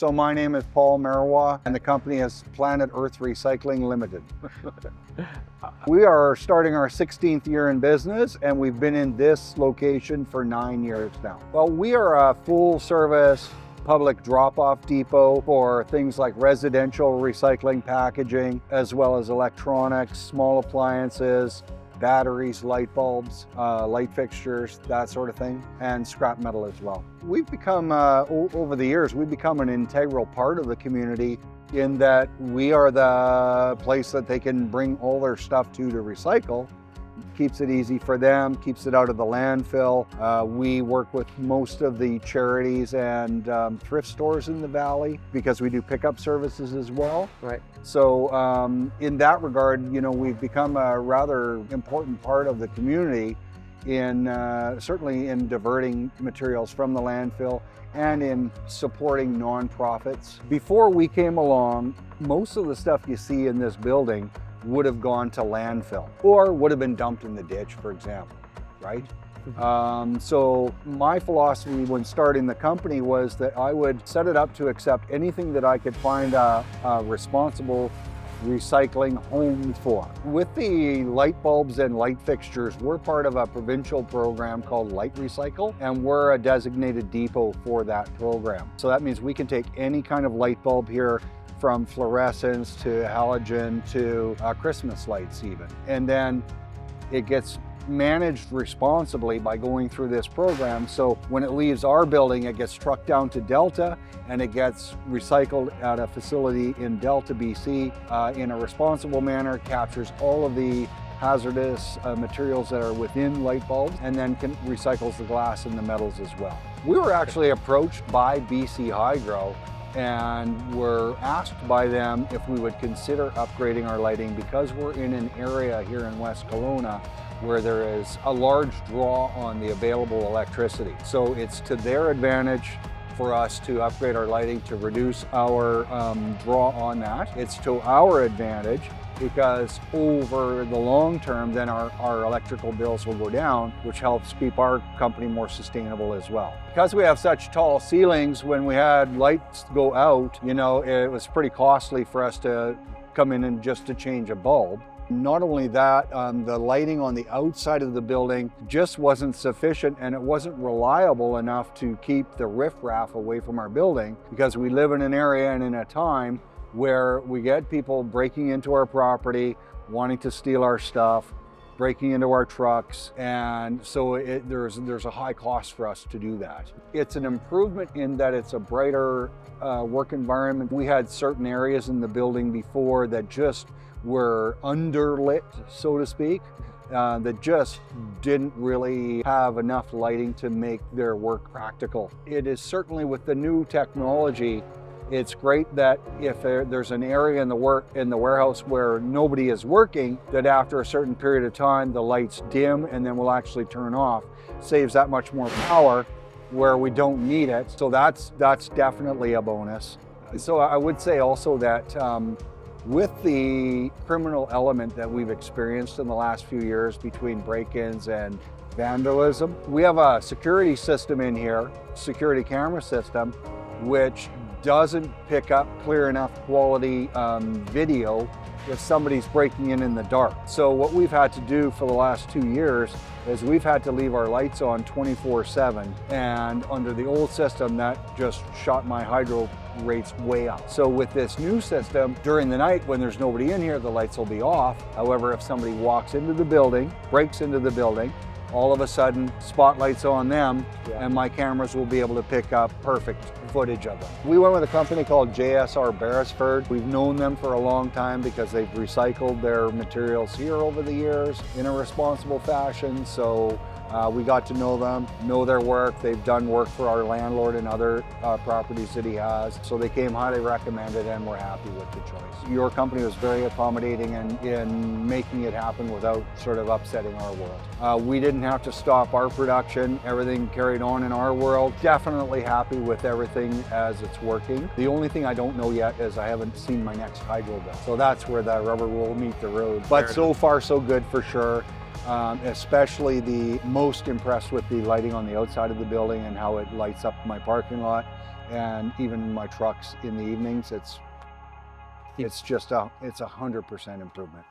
So my name is Paul Marois, and the company is Planet Earth Recycling Limited. We are starting our 16th year in business, and we've been in this location for 9 years now. Well, we are a full-service public drop-off depot for things like residential recycling packaging, as well as electronics, small appliances, batteries, light bulbs, light fixtures, that sort of thing, and scrap metal as well. We've become, over the years, we've become an integral part of the community in that we are the place that they can bring all their stuff to recycle. Keeps it easy for them, keeps it out of the landfill. We work with most of the charities and thrift stores in the valley because we do pickup services as well. Right. So in that regard, you know, we've become a rather important part of the community in certainly in diverting materials from the landfill and in supporting nonprofits. Before we came along, most of the stuff you see in this building would have gone to landfill or would have been dumped in the ditch, for example, right? So my philosophy when starting the company was that I would set it up to accept anything that I could find a responsible recycling home for. With the light bulbs and light fixtures, we're part of a provincial program called Light Recycle, and we're a designated depot for that program. So that means we can take any kind of light bulb here, from fluorescence to halogen to Christmas lights even. And then it gets managed responsibly by going through this program. So when it leaves our building, it gets trucked down to Delta and it gets recycled at a facility in Delta, BC in a responsible manner, captures all of the hazardous materials that are within light bulbs, and then recycles the glass and the metals as well. We were actually approached by BC Hydro and were asked by them if we would consider upgrading our lighting because we're in an area here in West Kelowna where there is a large draw on the available electricity. So it's to their advantage for us to upgrade our lighting to reduce our draw on that. It's to our advantage because over the long term, then our electrical bills will go down, which helps keep our company more sustainable as well. Because we have such tall ceilings, when we had lights go out, you know, it was pretty costly for us to come in and just to change a bulb. Not only that, the lighting on the outside of the building just wasn't sufficient, and it wasn't reliable enough to keep the riffraff away from our building, because we live in an area and in a time where we get people breaking into our property, wanting to steal our stuff, breaking into our trucks, and so there's a high cost for us to do that. It's an improvement in that it's a brighter work environment. We had certain areas in the building before that just were underlit, so to speak, that just didn't really have enough lighting to make their work practical. It is certainly, with the new technology, it's great that if there's an area in the warehouse where nobody is working, that after a certain period of time, the lights dim and then will actually turn off. Saves that much more power where we don't need it. So that's definitely a bonus. So I would say also that with the criminal element that we've experienced in the last few years between break-ins and vandalism, we have a security system in here, security camera system, which doesn't pick up clear enough quality video if somebody's breaking in the dark. So what we've had to do for the last 2 years is we've had to leave our lights on 24/7, and under the old system that just shot my hydro rates way up. So with this new system, during the night when there's nobody in here, the lights will be off. However, if somebody walks into the building, breaks into the building, all of a sudden spotlights on them, and my cameras will be able to pick up perfect footage of them. We went with a company called JSR Beresford. We've known them for a long time because they've recycled their materials here over the years in a responsible fashion. So we got to know them, know their work. They've done work for our landlord and other properties that he has. So they came highly recommended, and we're happy with the choice. Your company was very accommodating in making it happen without sort of upsetting our world. We didn't have to stop our production. Everything carried on in our world. Definitely happy with everything as it's working. The only thing I don't know yet is I haven't seen my next hydro bill. So that's where the rubber will meet the road. But so far so good for sure. Especially the most impressed with the lighting on the outside of the building and how it lights up my parking lot, and even my trucks in the evenings, it's 100% improvement.